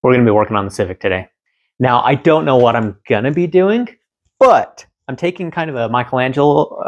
We're going to be working on the Civic today. Now, I don't know what I'm going to be doing, but I'm taking kind of a Michelangelo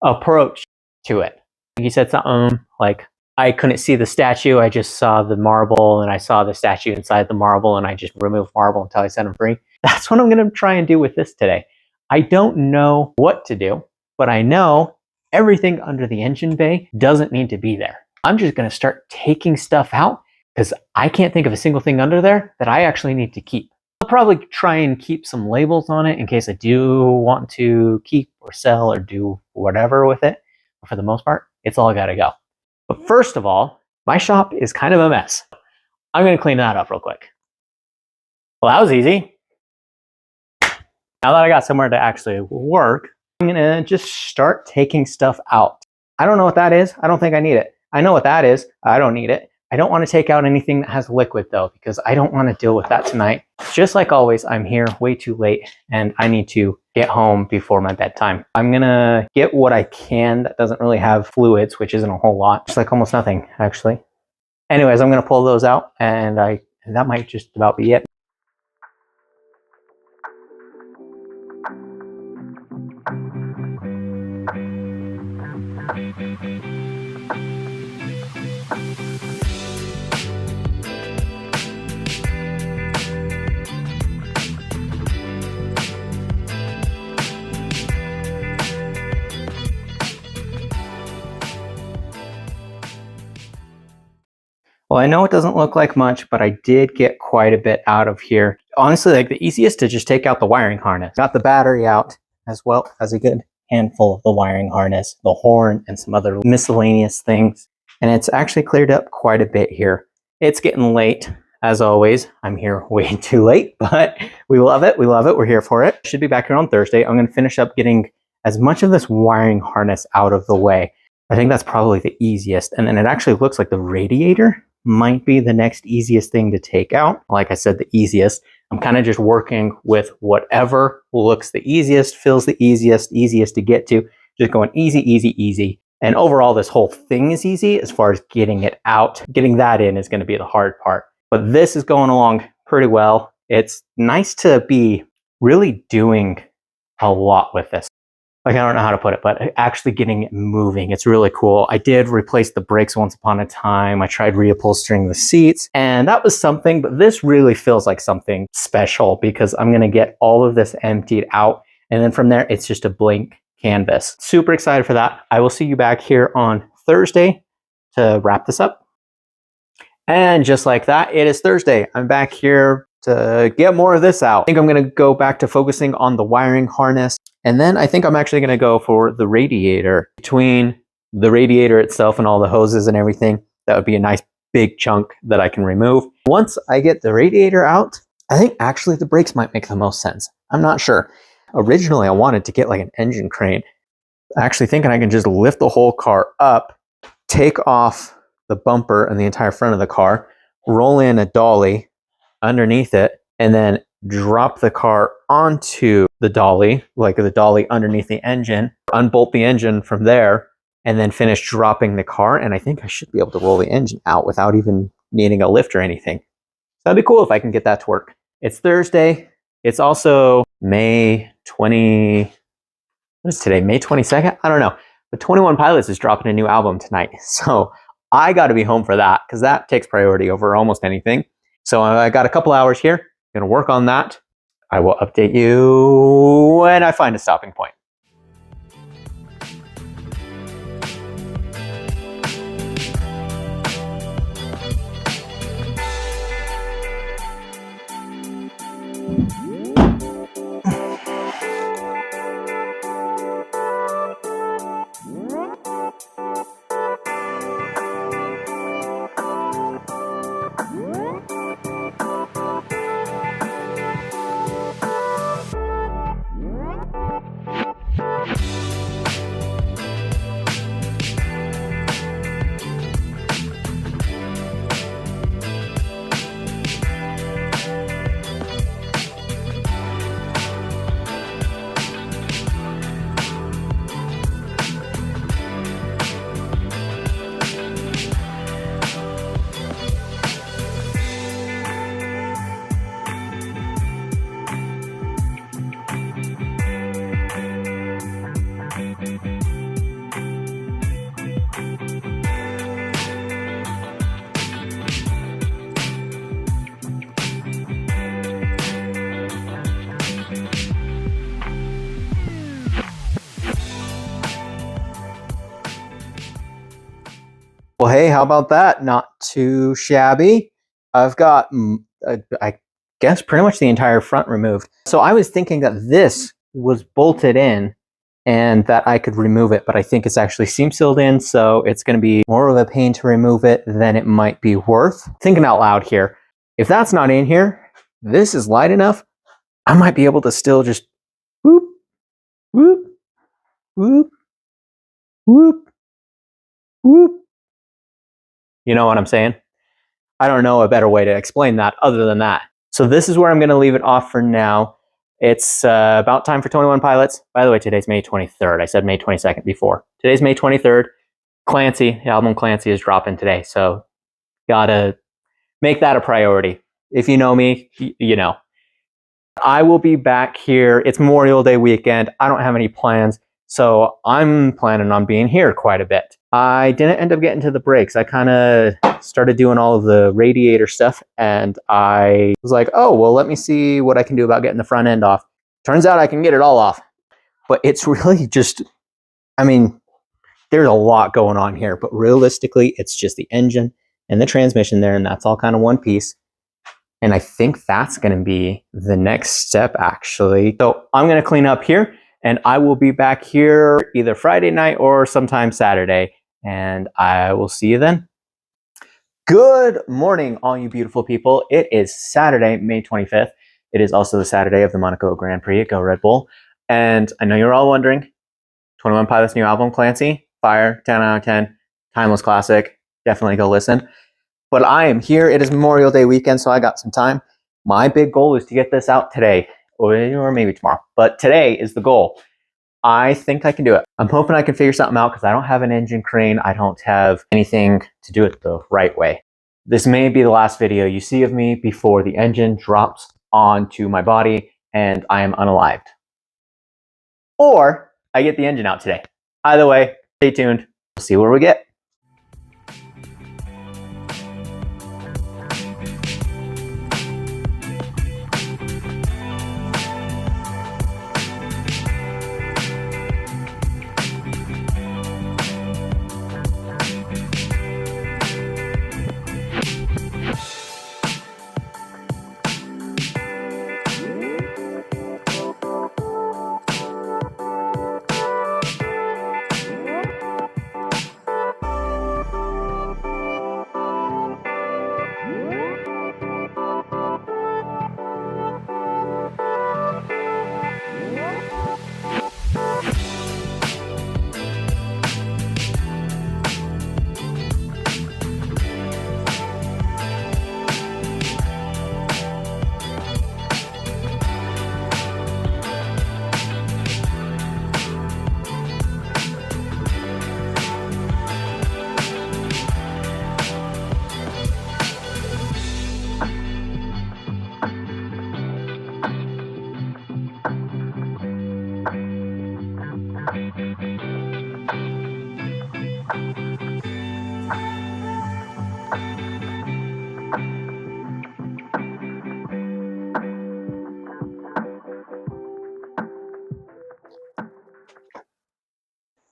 approach to it. He said something like, I couldn't see the statue, I just saw the marble, and I saw the statue inside the marble, and I just removed marble until I set him free. That's what I'm going to try and do with this today. I don't know what to do, but I know everything under the engine bay doesn't need to be there. I'm just going to start taking stuff out because I can't think of a single thing under there that I actually need to keep. I'll probably try and keep some labels on it in case I do want to keep or sell or do whatever with it. But for the most part, it's all got to go. But first of all, my shop is kind of a mess. I'm going to clean that up real quick. Well, that was easy. Now that I got somewhere to actually work, I'm going to just start taking stuff out. I don't know what that is. I don't think I need it. I know what that is. I don't need it. I don't want to take out anything that has liquid though, because I don't want to deal with that tonight. Just like always, I'm here way too late and I need to get home before my bedtime. I'm gonna get what I can that doesn't really have fluids, which isn't a whole lot. It's like almost nothing, actually. Anyways, I'm gonna pull those out and that might just about be it. Well, I know it doesn't look like much, but I did get quite a bit out of here. Honestly, like the easiest to just take out the wiring harness. Got the battery out as well as a good handful of the wiring harness, the horn, and some other miscellaneous things. And it's actually cleared up quite a bit here. It's getting late, as always. I'm here way too late, but we love it. We love it. We're here for it. Should be back here on Thursday. I'm going to finish up getting as much of this wiring harness out of the way. I think that's probably the easiest. And then it actually looks like the radiator might be the next easiest thing to take out. Like I said, the easiest. I'm kind of just working with whatever looks the easiest, feels the easiest to get to. Just going easy, easy, easy. And overall, this whole thing is easy as far as getting it out. Getting that in is going to be the hard part. But this is going along pretty well. It's nice to be really doing a lot with this. Like, I don't know how to put it, but actually getting it moving. It's really cool. I did replace the brakes once upon a time. I tried reupholstering the seats, and that was something, but this really feels like something special because I'm gonna get all of this emptied out, and then from there, it's just a blank canvas. Super excited for that. I will see you back here on Thursday to wrap this up. And just like that, it is Thursday. I'm back here to get more of this out. I think I'm gonna go back to focusing on the wiring harness. And then I think I'm actually going to go for the radiator. Between the radiator itself and all the hoses and everything, that would be a nice big chunk that I can remove. Once I get the radiator out, I think actually the brakes might make the most sense. I'm not sure. Originally, I wanted to get like an engine crane. Actually thinking I can just lift the whole car up, take off the bumper and the entire front of the car, roll in a dolly underneath it, and then drop the car onto the dolly, like the dolly underneath the engine, unbolt the engine from there, and then finish dropping the car. And I think I should be able to roll the engine out without even needing a lift or anything. So that'd be cool if I can get that to work. It's Thursday. It's also May 20... What is today? May 22nd? I don't know. But 21 Pilots is dropping a new album tonight. So I got to be home for that because that takes priority over almost anything. So I got a couple hours here. Gonna work on that. I will update you when I find a stopping point. Well, hey, how about that? Not too shabby. I've got, I guess, pretty much the entire front removed. So I was thinking that this was bolted in and that I could remove it, but I think it's actually seam sealed in, so it's going to be more of a pain to remove it than it might be worth. Thinking out loud here, if that's not in here, this is light enough, I might be able to still just whoop, whoop, whoop, whoop, whoop. You know what I'm saying? I don't know a better way to explain that other than that. So this is where I'm going to leave it off for now. It's about time for 21 Pilots. By the way, today's May 23rd. I said May 22nd before. Today's May 23rd. Clancy, the album Clancy is dropping today. So gotta make that a priority. If you know me, you know. I will be back here. It's Memorial Day weekend. I don't have any plans. So I'm planning on being here quite a bit. I didn't end up getting to the brakes. I kind of started doing all of the radiator stuff and I was like, oh, well, let me see what I can do about getting the front end off. Turns out I can get it all off. But it's really just, I mean, there's a lot going on here, but realistically, it's just the engine and the transmission there, and that's all kind of one piece. And I think that's going to be the next step, actually. So I'm going to clean up here, and I will be back here either Friday night or sometime Saturday, and I will see you then. Good morning, all you beautiful people. It is Saturday, May 25th. It is also the Saturday of the Monaco Grand Prix. Go Red Bull. And I know you're all wondering, 21 Pilots' new album, Clancy, fire, 10 out of 10, timeless classic. Definitely go listen. But I am here. It is Memorial Day weekend, so I got some time. My big goal is to get this out today, or maybe tomorrow. But today is the goal. I think I can do it. I'm hoping I can figure something out because I don't have an engine crane. I don't have anything to do it the right way. This may be the last video you see of me before the engine drops onto my body and I am unalived. Or I get the engine out today. Either way, stay tuned. We'll see where we get.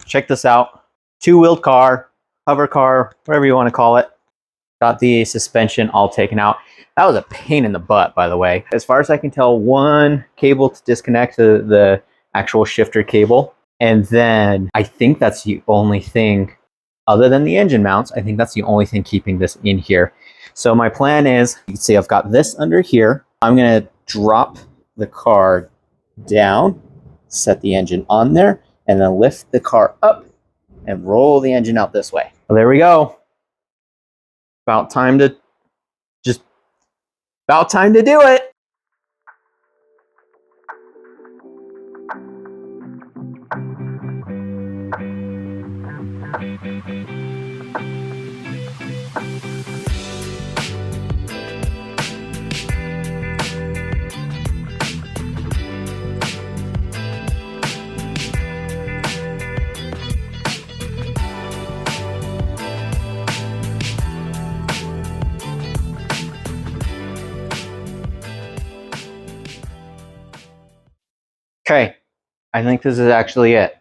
Check this out. Two-wheeled car, hover car, whatever you want to call it. Got the suspension all taken out. That was a pain in the butt, by the way. As far as I can tell, one cable to disconnect the actual shifter cable. And then I think that's the only thing, other than the engine mounts, I think that's the only thing keeping this in here. So my plan is, you can see I've got this under here. I'm going to drop the car down, set the engine on there, and then lift the car up and roll the engine out this way. Well, there we go. About time to do it. Okay, I think this is actually it.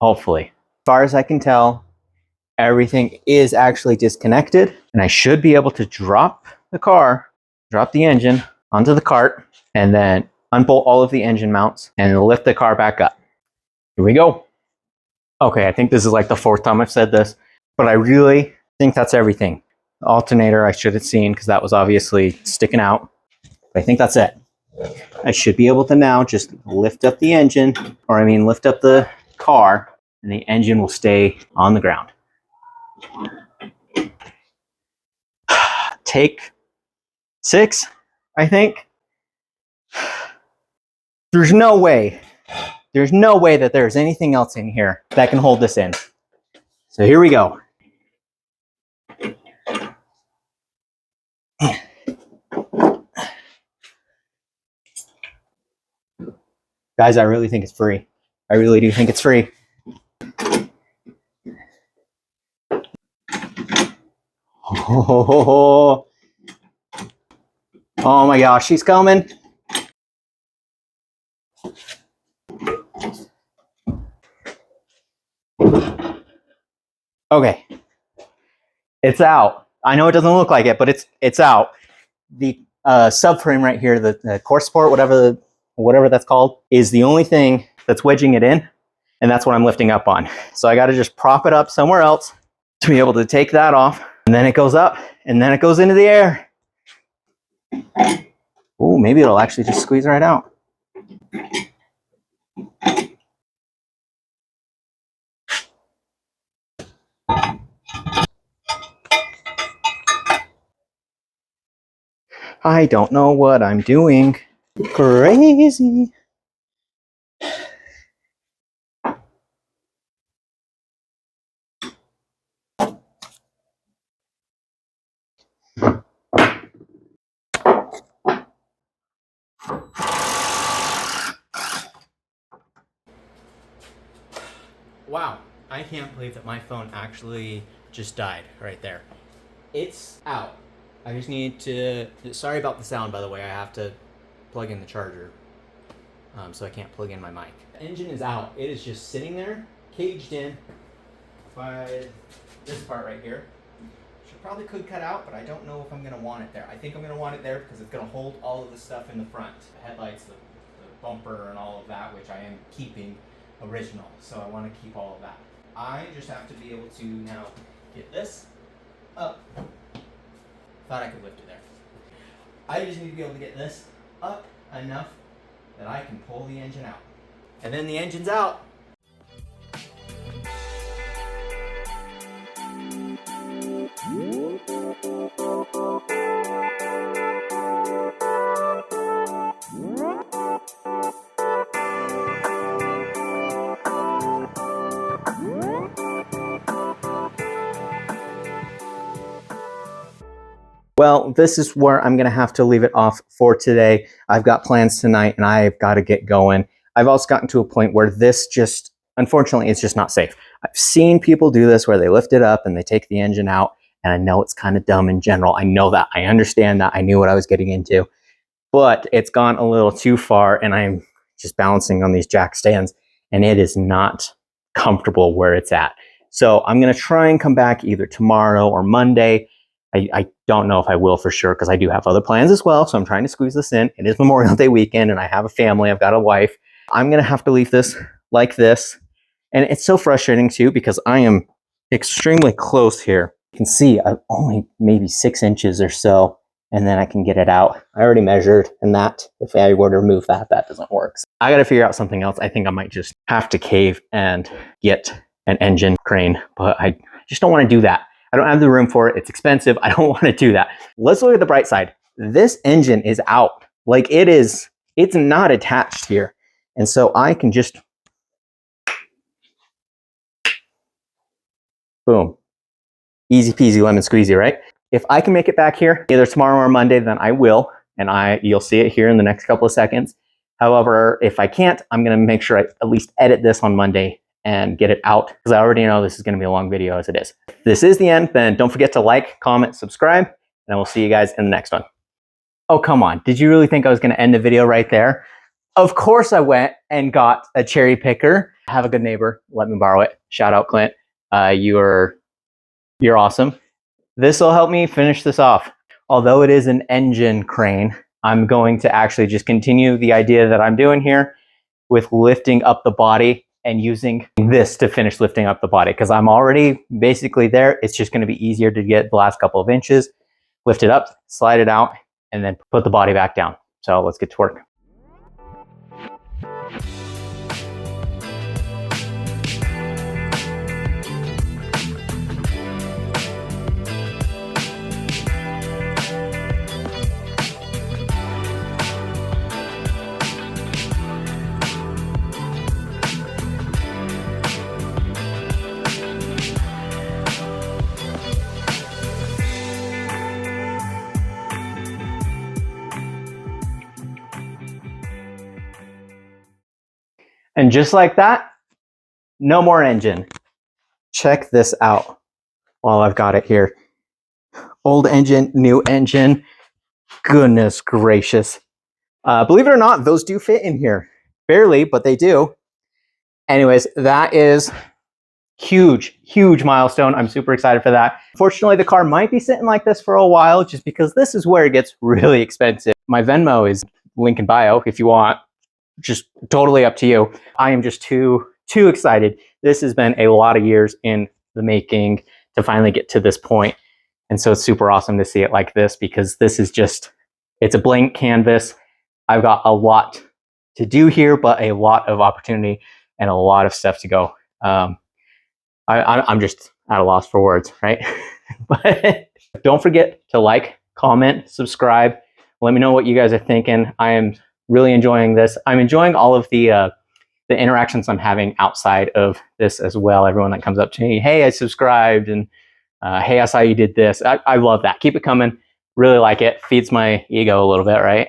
Hopefully. As far as I can tell, everything is actually disconnected, and I should be able to drop the engine onto the cart, and then unbolt all of the engine mounts and lift the car back up. Here we go. Okay, I think this is like the 4th time I've said this, but I really think that's everything. The alternator I should have seen because that was obviously sticking out. But I think that's it. I should be able to now just lift up the engine, lift up the car, and the engine will stay on the ground. Take 6, I think. There's no way that there's anything else in here that can hold this in. So here we go. Guys, I really think it's free. I really do think it's free. Oh my gosh, she's coming. Okay. It's out. I know it doesn't look like it, but it's out. The subframe right here, the core support, whatever that's called, is the only thing that's wedging it in, and that's what I'm lifting up on. So I got to just prop it up somewhere else to be able to take that off, and then it goes up, and then it goes into the air. Oh, maybe it'll actually just squeeze right out. I don't know what I'm doing. Crazy. Wow, I can't believe that my phone actually just died right there. It's out. I just need to, sorry about the sound, by the way. I have to plug in the charger, so I can't plug in my mic. The engine is out. It is just sitting there, caged in by this part right here. Probably could cut out, but I don't know if I'm going to want it there. I think I'm going to want it there because it's going to hold all of the stuff in the front. The headlights, the bumper, and all of that, which I am keeping original. So I want to keep all of that. I just have to be able to now get this up. Thought I could lift it there. I just need to be able to get this up enough that I can pull the engine out. And then the engine's out. Well, this is where I'm going to have to leave it off for today. I've got plans tonight and I've got to get going. I've also gotten to a point where this just, unfortunately, it's just not safe. I've seen people do this where they lift it up and they take the engine out, and I know it's kind of dumb in general. I know that. I understand that. I knew what I was getting into, but it's gone a little too far, and I'm just balancing on these jack stands, and it is not comfortable where it's at. So I'm going to try and come back either tomorrow or Monday. I don't know if I will for sure because I do have other plans as well. So I'm trying to squeeze this in. It is Memorial Day weekend and I have a family. I've got a wife. I'm going to have to leave this like this. And it's so frustrating too because I am extremely close here. You can see I'm only maybe 6 inches or so, and then I can get it out. I already measured, and that, if I were to remove that, that doesn't work. So I got to figure out something else. I think I might just have to cave and get an engine crane, but I just don't want to do that. I don't have the room for it. It's expensive. I don't want to do that. Let's look at the bright side. This engine is out. Like it's not attached here. And so I can just, boom. Easy peasy lemon squeezy, right? If I can make it back here, either tomorrow or Monday, then I will. And you'll see it here in the next couple of seconds. However, if I can't, I'm going to make sure I at least edit this on Monday and get it out, because I already know this is going to be a long video as it is. If this is the end, then don't forget to like, comment, subscribe, and we'll see you guys in the next one. Oh, come on. Did you really think I was going to end the video right there? Of course I went and got a cherry picker. Have a good neighbor. Let me borrow it. Shout out, Clint. You are You're awesome. This will help me finish this off. Although it is an engine crane, I'm going to actually just continue the idea that I'm doing here with lifting up the body and using this to finish lifting up the body, because I'm already basically there. It's just going to be easier to get the last couple of inches, lift it up, slide it out, and then put the body back down. So let's get to work. And just like that, no more engine. Check this out while I've got it here. Old engine, new engine. Goodness gracious. Believe it or not, those do fit in here. Barely, but they do. Anyways, that is huge, huge milestone. I'm super excited for that. Fortunately, the car might be sitting like this for a while just because this is where it gets really expensive. My Venmo is link in bio if you want. Just totally up to you. I am just too excited. This has been a lot of years in the making to finally get to this point. And so it's super awesome to see it like this, because this is just, it's a blank canvas. I've got a lot to do here, but a lot of opportunity and a lot of stuff to go. I'm just at a loss for words, right? But don't forget to like, comment, subscribe. Let me know what you guys are thinking. I am really enjoying this. I'm enjoying all of the interactions I'm having outside of this as well. Everyone that comes up to me, hey, I subscribed, and hey, I saw you did this. I love that. Keep it coming. Really like it. Feeds my ego a little bit, right?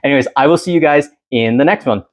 Anyways, I will see you guys in the next one.